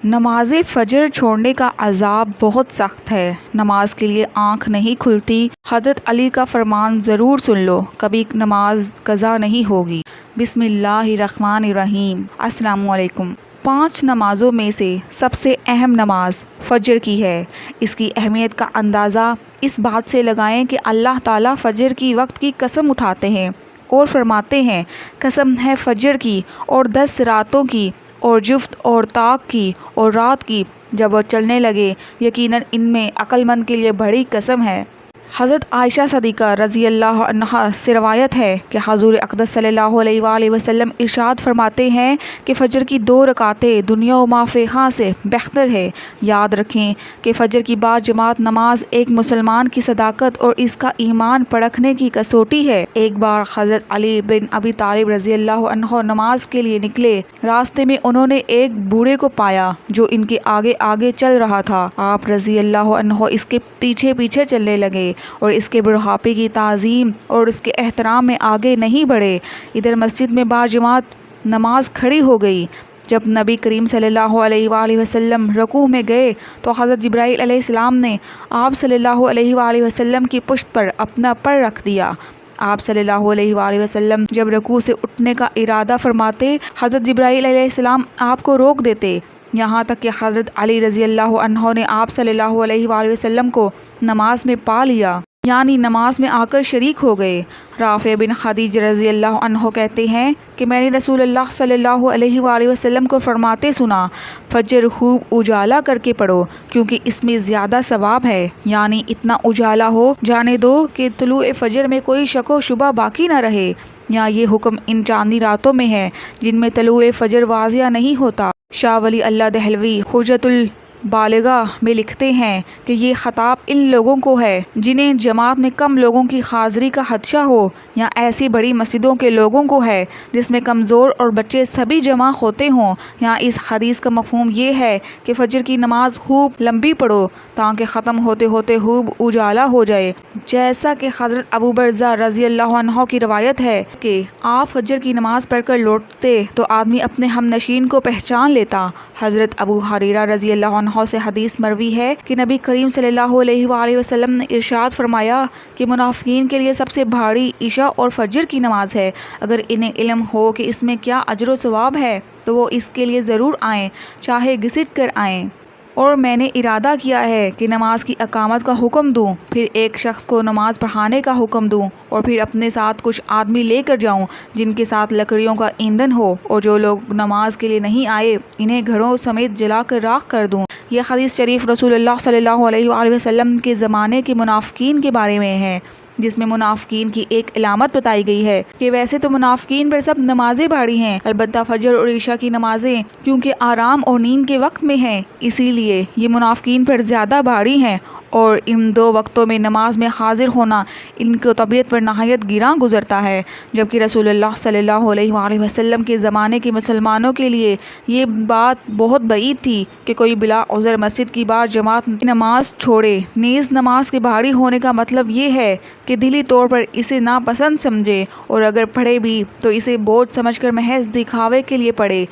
نماز فجر چھوڑنے کا عذاب بہت سخت ہے۔ نماز کے لیے آنکھ نہیں کھلتی۔ حضرت علی کا فرمان ضرور سن لو، کبھی نماز قضا نہیں ہوگی۔ بسم اللہ الرحمن الرحیم۔ السلام علیکم۔ 5 نمازوں میں سے سب سے اہم نماز فجر کی ہے۔ اس کی اہمیت کا اندازہ اس بات سے لگائیں کہ اللہ تعالیٰ فجر کی وقت کی قسم اٹھاتے ہیں اور فرماتے ہیں، قسم ہے فجر کی اور 10 راتوں کی اور جفت اور طاق کی اور رات کی جب وہ چلنے لگے، یقیناً ان میں عقل مند کے لیے بڑی قسم ہے۔ حضرت عائشہ صدیقہ رضی اللہ عنہا سے روایت ہے کہ حضور اقدس صلی اللہ علیہ وآلہ وسلم ارشاد فرماتے ہیں کہ فجر کی 2 رکعتیں دنیا و ما فیہا سے بہتر ہے۔ یاد رکھیں کہ فجر کی با جماعت نماز ایک مسلمان کی صداقت اور اس کا ایمان پرکھنے کی کسوٹی ہے۔ ایک بار حضرت علی بن ابی طالب رضی اللہ عنہ نماز کے لیے نکلے۔ راستے میں انہوں نے ایک بوڑھے کو پایا جو ان کے آگے آگے چل رہا تھا۔ آپ رضی اللہ عنہ اس کے پیچھے پیچھے چلنے لگے اور اس کے بڑھاپے کی تعظیم اور اس کے احترام میں آگے نہیں بڑھے۔ ادھر مسجد میں با جماعت نماز کھڑی ہو گئی۔ جب نبی کریم صلی اللہ علیہ وآلہ وسلم رکوع میں گئے تو حضرت جبرائیل علیہ السلام نے آپ صلی اللہ علیہ وآلہ وسلم کی پشت پر اپنا پر رکھ دیا۔ آپ صلی اللہ علیہ وآلہ وسلم جب رکوع سے اٹھنے کا ارادہ فرماتے، حضرت جبرائیل علیہ السلام آپ کو روک دیتے، یہاں تک کہ حضرت علی رضی اللہ عنہ نے آپ صلی اللہ علیہ وآلہ وسلم کو نماز میں پا لیا، یعنی نماز میں آ کر شریک ہو گئے۔ رافع بن خدیج رضی اللہ عنہ کہتے ہیں کہ میں نے رسول اللہ صلی اللہ علیہ وآلہ وسلم کو فرماتے سنا، فجر خوب اجالا کر کے پڑھو کیونکہ اس میں زیادہ ثواب ہے، یعنی اتنا اجالا ہو جانے دو کہ طلوع فجر میں کوئی شک و شبہ باقی نہ رہے۔ یا یہ حکم ان چاندنی راتوں میں ہے جن میں طلوع فجر واضح نہیں ہوتا۔ شاہ ولی اللہ دہلوی حجت البالغہ میں لکھتے ہیں کہ یہ خطاب ان لوگوں کو ہے جنہیں جماعت میں کم لوگوں کی حاضری کا خدشہ ہو، یا ایسی بڑی مسجدوں کے لوگوں کو ہے جس میں کمزور اور بچے سبھی جمع ہوتے ہوں۔ یا اس حدیث کا مفہوم یہ ہے کہ فجر کی نماز خوب لمبی پڑھو تاکہ ختم ہوتے ہوتے خوب اجالا ہو جائے، جیسا کہ حضرت ابو برزہ رضی اللہ عنہ کی روایت ہے کہ آپ فجر کی نماز پڑھ کر لوٹتے تو آدمی اپنے ہم نشین کو پہچان لیتا۔ حضرت ابو ہریرہ رضی اللہ عنہ سے حدیث مروی ہے کہ نبی کریم صلی اللہ علیہ وآلہ وسلم نے ارشاد فرمایا کہ منافقین کے لیے سب سے بھاری عشاء اور فجر کی نماز ہے۔ اگر انہیں علم ہو کہ اس میں کیا اجر و ثواب ہے تو وہ اس کے لیے ضرور آئیں، چاہے گھسٹ کر آئیں۔ اور میں نے ارادہ کیا ہے کہ نماز کی اقامت کا حکم دوں، پھر ایک شخص کو نماز پڑھانے کا حکم دوں، اور پھر اپنے ساتھ کچھ آدمی لے کر جاؤں جن کے ساتھ لکڑیوں کا ایندھن ہو، اور جو لوگ نماز کے لیے نہیں آئے انہیں گھروں سمیت جلا کر راکھ کر دوں۔ یہ حدیث شریف رسول اللہ صلی اللہ علیہ وآلہ وسلم کے زمانے کے منافقین کے بارے میں ہے، جس میں منافقین کی ایک علامت بتائی گئی ہے کہ ویسے تو منافقین پر سب نمازیں بھاری ہیں، البتہ فجر اور عشاء کی نمازیں کیونکہ آرام اور نیند کے وقت میں ہیں، اسی لیے یہ منافقین پر زیادہ بھاری ہیں، اور ان 2 وقتوں میں نماز میں حاضر ہونا ان کو طبیعت پر نہایت گراں گزرتا ہے، جبکہ رسول اللہ صلی اللہ علیہ وآلہ وسلم کے زمانے کے مسلمانوں کے لیے یہ بات بہت بعید تھی کہ کوئی بلا عذر مسجد کی با جماعت نماز چھوڑے۔ نیز نماز کے بھاری ہونے کا مطلب یہ ہے کہ دلی طور پر اسے ناپسند سمجھے، اور اگر پڑھے بھی تو اسے بوجھ سمجھ کر محض دکھاوے کے لیے پڑھے۔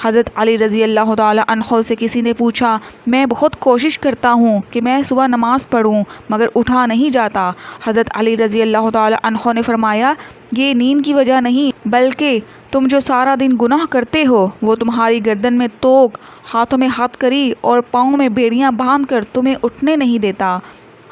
حضرت علی رضی اللہ تعالی عنہ سے کسی نے پوچھا، میں بہت کوشش کرتا ہوں کہ میں صبح نماز پڑھوں مگر اٹھا نہیں جاتا۔ حضرت علی رضی اللہ تعالی عنہ نے فرمایا، یہ نیند کی وجہ نہیں بلکہ تم جو سارا دن گناہ کرتے ہو وہ تمہاری گردن میں توق، ہاتھوں میں ہتھ کری اور پاؤں میں بیڑیاں باندھ کر تمہیں اٹھنے نہیں دیتا۔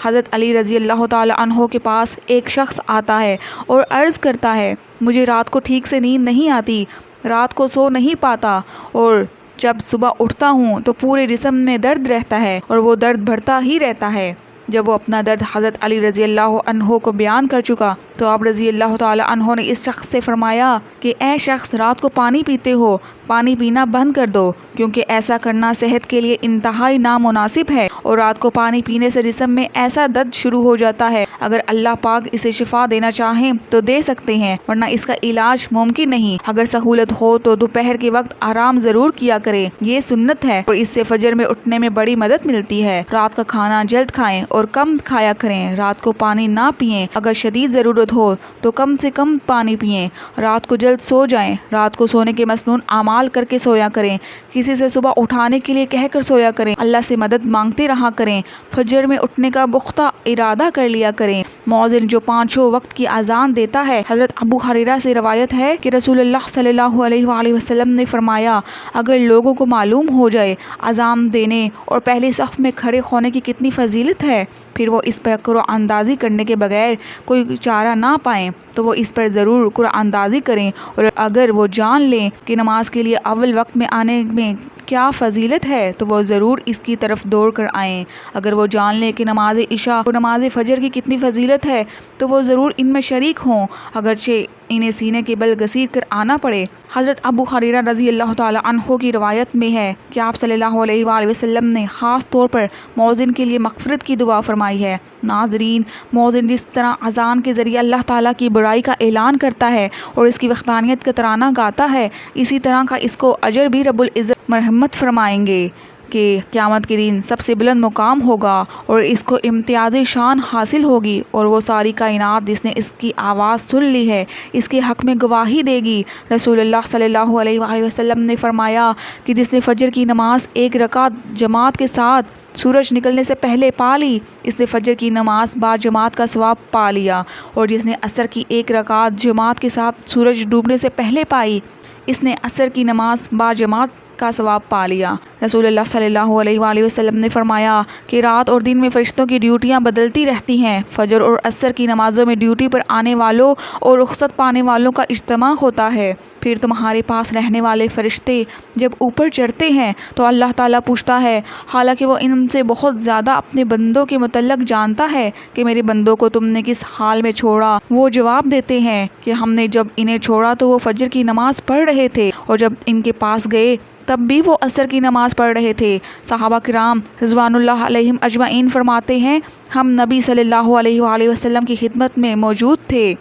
حضرت علی رضی اللہ تعالی عنہ کے پاس ایک شخص آتا ہے اور عرض کرتا ہے، مجھے رات کو ٹھیک سے نیند نہیں آتی، رات کو سو نہیں پاتا، اور جب صبح اٹھتا ہوں تو پورے جسم میں درد رہتا ہے اور وہ درد بڑھتا ہی رہتا ہے۔ جب وہ اپنا درد حضرت علی رضی اللہ عنہ کو بیان کر چکا تو آپ رضی اللہ تعالی عنہ نے اس شخص سے فرمایا کہ اے شخص، رات کو پانی پیتے ہو، پانی پینا بند کر دو، کیونکہ ایسا کرنا صحت کے لیے انتہائی نامناسب ہے، اور رات کو پانی پینے سے جسم میں ایسا درد شروع ہو جاتا ہے، اگر اللہ پاک اسے شفا دینا چاہیں تو دے سکتے ہیں، ورنہ اس کا علاج ممکن نہیں۔ اگر سہولت ہو تو دوپہر کے وقت آرام ضرور کیا کریں، یہ سنت ہے، اور اس سے فجر میں اٹھنے میں بڑی مدد ملتی ہے۔ رات کا کھانا جلد کھائیں اور کم کھایا کریں، رات کو پانی نہ پئیں، اگر شدید ضرورت ضرورت ہو تو کم سے کم پانی پئیں، رات کو جلد سو جائیں، رات کو سونے کے مسنون اعمال کر کے سویا کریں، کسی سے صبح اٹھانے کے لیے کہہ کر سویا کریں، اللہ سے مدد مانگتے رہا کریں، فجر میں اٹھنے کا پختہ ارادہ کر لیا کریں۔ مؤذن جو 5 وقت کی اذان دیتا ہے، حضرت ابو ہریرہ سے روایت ہے کہ رسول اللہ صلی اللہ علیہ وآلہ وسلم نے فرمایا، اگر لوگوں کو معلوم ہو جائے اذان دینے اور پہلی صف میں کھڑے ہونے کی کتنی فضیلت ہے، پھر وہ اس پر قرآن اندازی کرنے کے بغیر کوئی چارہ نہ پائیں تو وہ اس پر ضرور قرآن اندازی کریں، اور اگر وہ جان لیں کہ نماز کے لیے اول وقت میں آنے میں کیا فضیلت ہے تو وہ ضرور اس کی طرف دوڑ کر آئیں۔ اگر وہ جان لیں کہ نماز عشاء اور نماز فجر کی کتنی فضیلت ہے تو وہ ضرور ان میں شریک ہوں، اگرچہ انہیں سینے کے بل گھسیٹ کر آنا پڑے۔ حضرت ابو ہریرہ رضی اللہ تعالی عنہ کی روایت میں ہے کہ آپ صلی اللہ علیہ وآلہ وسلم نے خاص طور پر مؤذن کے لیے مغفرت کی دعا فرمائی ہے۔ ناظرین، مؤذن جس طرح اذان کے ذریعے اللہ تعالیٰ کی بڑائی کا اعلان کرتا ہے اور اس کی وحدانیت کا ترانہ گاتا ہے، اسی طرح کا اس کو اجر بھی رب العزت مرحمت فرمائیں گے کہ قیامت کے دن سب سے بلند مقام ہوگا اور اس کو امتیازی شان حاصل ہوگی، اور وہ ساری کائنات جس نے اس کی آواز سن لی ہے اس کے حق میں گواہی دے گی۔ رسول اللہ صلی اللہ علیہ وآلہ وسلم نے فرمایا کہ جس نے فجر کی نماز 1 رکعت جماعت کے ساتھ سورج نکلنے سے پہلے پا لی، اس نے فجر کی نماز با جماعت کا ثواب پا لیا، اور جس نے عصر کی 1 رکعت جماعت کے ساتھ سورج ڈوبنے سے پہلے پائی، اس نے عصر کی نماز با جماعت کا ثواب پا لیا۔ رسول اللہ صلی اللہ علیہ وآلہ وسلم نے فرمایا کہ رات اور دن میں فرشتوں کی ڈیوٹیاں بدلتی رہتی ہیں، فجر اور عصر کی نمازوں میں ڈیوٹی پر آنے والوں اور رخصت پانے والوں کا اجتماع ہوتا ہے، پھر تمہارے پاس رہنے والے فرشتے جب اوپر چڑھتے ہیں تو اللہ تعالیٰ پوچھتا ہے، حالانکہ وہ ان سے بہت زیادہ اپنے بندوں کے متعلق جانتا ہے کہ میرے بندوں کو تم نے کس حال میں چھوڑا، وہ جواب دیتے ہیں کہ ہم نے جب انہیں چھوڑا تو وہ فجر کی نماز پڑھ رہے تھے، اور جب ان کے پاس گئے تب بھی وہ عصر کی نماز پڑھ رہے تھے۔ صحابہ کرام رضوان اللہ علیہم اجمعین فرماتے ہیں، ہم نبی صلی اللہ علیہ وآلہ وسلم کی خدمت میں موجود تھے۔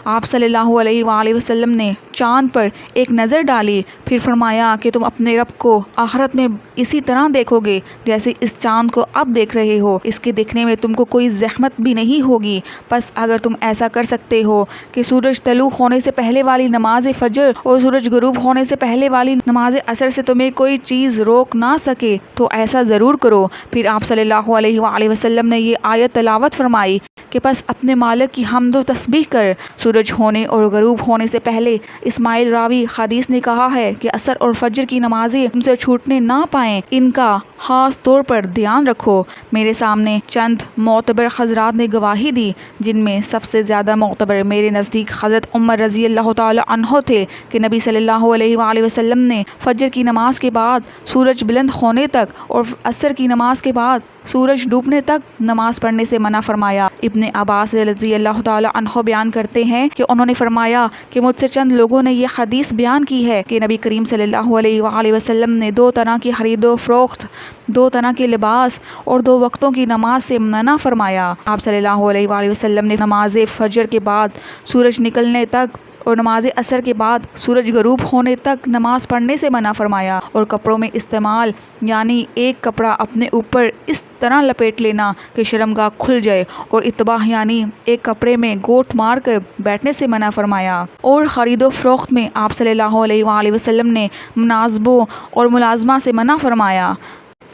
آپ صلی اللہ علیہ وآلہ وسلم نے چاند پر ایک نظر ڈالی، پھر فرمایا کہ تم اپنے رب کو آخرت میں اسی طرح دیکھو گے جیسے اس چاند کو اب دیکھ رہے ہو، اس کے دیکھنے میں تم کو کوئی زحمت بھی نہیں ہوگی، بس اگر تم ایسا کر سکتے ہو کہ سورج طلوع ہونے سے پہلے والی نماز فجر اور سورج غروب ہونے سے پہلے والی نماز عصر سے تمہیں کوئی چیز روک نہ سکے تو ایسا ضرور کرو۔ پھر آپ صلی اللہ علیہ وآلہ وسلم نے یہ آیت تلاوت فرمائی کہ پس اپنے مالک کی حمد و تسبیح کر۔ سورج ہونے اور غروب ہونے سے پہلے اسماعیل راوی حدیث نے کہا ہے کہ عصر اور فجر کی نمازیں تم سے چھوٹنے نہ پائیں، ان کا خاص طور پر دھیان رکھو۔ میرے سامنے چند معتبر حضرات نے گواہی دی، جن میں سب سے زیادہ معتبر میرے نزدیک حضرت عمر رضی اللہ تعالی عنہ تھے کہ نبی صلی اللہ علیہ وآلہ وسلم نے فجر کی نماز کے بعد سورج بلند ہونے تک اور عصر کی نماز کے بعد سورج ڈوبنے تک نماز پڑھنے سے منع فرمایا۔ ابن عباس رضی اللہ تعالی عنہ بیان کرتے ہیں کہ انہوں نے فرمایا کہ مجھ سے چند لوگوں نے یہ حدیث بیان کی ہے کہ نبی کریم صلی اللہ علیہ وآلہ وسلم نے 2 طرح کی خرید و فروخت، 2 طرح کے لباس اور 2 وقتوں کی نماز سے منع فرمایا۔ آپ صلی اللہ علیہ وآلہ وسلم نے نماز فجر کے بعد سورج نکلنے تک اور نماز عصر کے بعد سورج غروب ہونے تک نماز پڑھنے سے منع فرمایا، اور کپڑوں میں استعمال یعنی ایک کپڑا اپنے اوپر اس طرح لپیٹ لینا کہ شرمگاہ کھل جائے، اور اتباع یعنی ایک کپڑے میں گوٹ مار کر بیٹھنے سے منع فرمایا، اور خرید و فروخت میں آپ صلی اللہ علیہ وآلہ وسلم نے مناسبوں اور ملازمہ سے منع فرمایا۔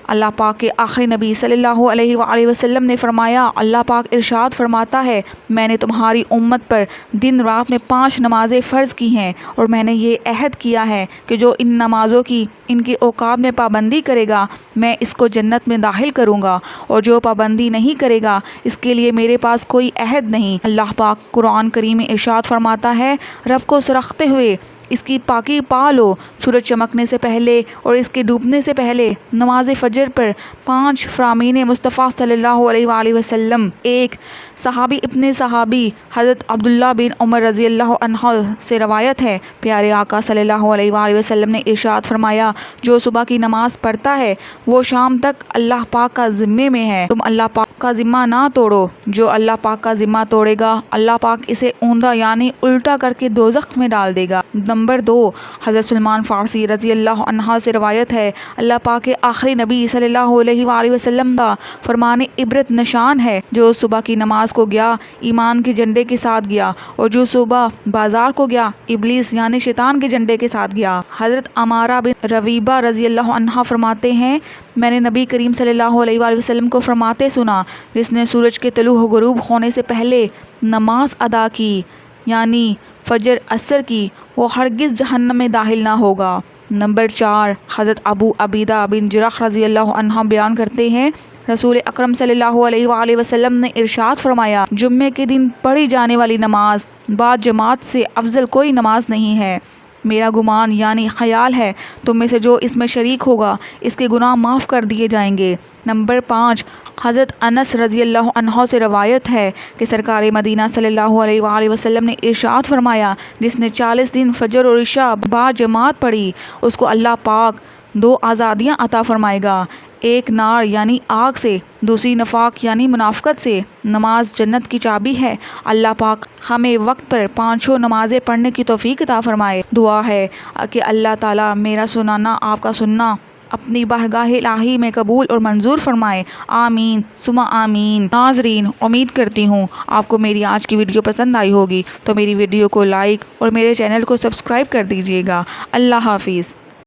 اللہ پاک کے آخری نبی صلی اللہ علیہ وآلہ وسلم نے فرمایا، اللہ پاک ارشاد فرماتا ہے، میں نے تمہاری امت پر دن رات میں 5 نمازیں فرض کی ہیں، اور میں نے یہ عہد کیا ہے کہ جو ان نمازوں کی ان کے اوقات میں پابندی کرے گا میں اس کو جنت میں داخل کروں گا، اور جو پابندی نہیں کرے گا اس کے لیے میرے پاس کوئی عہد نہیں۔ اللہ پاک قرآن کریم میں ارشاد فرماتا ہے، رب کو سرختے ہوئے اس کی پاکی پا لو، سورج چمکنے سے پہلے اور اس کے ڈوبنے سے پہلے نماز فجر پر 5 فرامین مصطفیٰ صلی اللہ علیہ وآلہ وسلم۔ ایک صحابی ابن صحابی حضرت عبداللہ بن عمر رضی اللہ عنہ سے روایت ہے، پیارے آقا صلی اللہ علیہ وآلہ وسلم نے ارشاد فرمایا، جو صبح کی نماز پڑھتا ہے وہ شام تک اللہ پاک کا ذمے میں ہے، تم اللہ پاک کا ذمہ نہ توڑو، جو اللہ پاک کا ذمہ توڑے گا اللہ پاک اسے اوندا یعنی الٹا کر کے دوزخ میں ڈال دے گا۔ نمبر 2، حضرت سلمان فارسی رضی اللہ عنہ سے روایت ہے، اللہ پاک کے آخری نبی صلی اللہ علیہ وآلہ وسلم کا فرمان عبرت نشان ہے، جو صبح کی نماز نماز کو گیا ایمان کے جھنڈے کے ساتھ گیا، اور جو صبح بازار کو گیا ابلیس یعنی شیطان کے جھنڈے کے ساتھ گیا۔ حضرت عمارہ بن ربیبہ رضی اللہ عنہ فرماتے ہیں میں نے نبی کریم صلی اللہ علیہ وآلہ وسلم کو فرماتے سنا، جس نے سورج کے طلوع و غروب ہونے سے پہلے نماز ادا کی یعنی فجر عصر کی، وہ ہرگز جہنم میں داخل نہ ہوگا۔ نمبر 4، حضرت ابو عبیدہ بن جرح رضی اللہ عنہ بیان کرتے ہیں رسول اکرم صلی اللہ علیہ وآلہ وسلم نے ارشاد فرمایا، جمعے کے دن پڑھی جانے والی نماز بعد جماعت سے افضل کوئی نماز نہیں ہے۔ میرا گمان یعنی خیال ہے تم میں سے جو اس میں شریک ہوگا اس کے گناہ معاف کر دیے جائیں گے۔ نمبر 5، حضرت انس رضی اللہ عنہ سے روایت ہے کہ سرکار مدینہ صلی اللہ علیہ وآلہ وسلم نے ارشاد فرمایا، جس نے 40 دن فجر اور عشاء با جماعت پڑھی اس کو اللہ پاک 2 آزادیاں عطا فرمائے گا، ایک نار یعنی آگ سے، دوسری نفاق یعنی منافقت سے۔ نماز جنت کی چابی ہے۔ اللہ پاک ہمیں وقت پر 5 نمازیں پڑھنے کی توفیق عطا فرمائے۔ دعا ہے کہ اللہ تعالیٰ میرا سنانا آپ کا سننا اپنی بارگاہ الہی میں قبول اور منظور فرمائے، آمین ثم آمین۔ ناظرین، امید کرتی ہوں آپ کو میری آج کی ویڈیو پسند آئی ہوگی، تو میری ویڈیو کو لائک اور میرے چینل کو سبسکرائب کر دیجیے گا۔ اللہ حافظ۔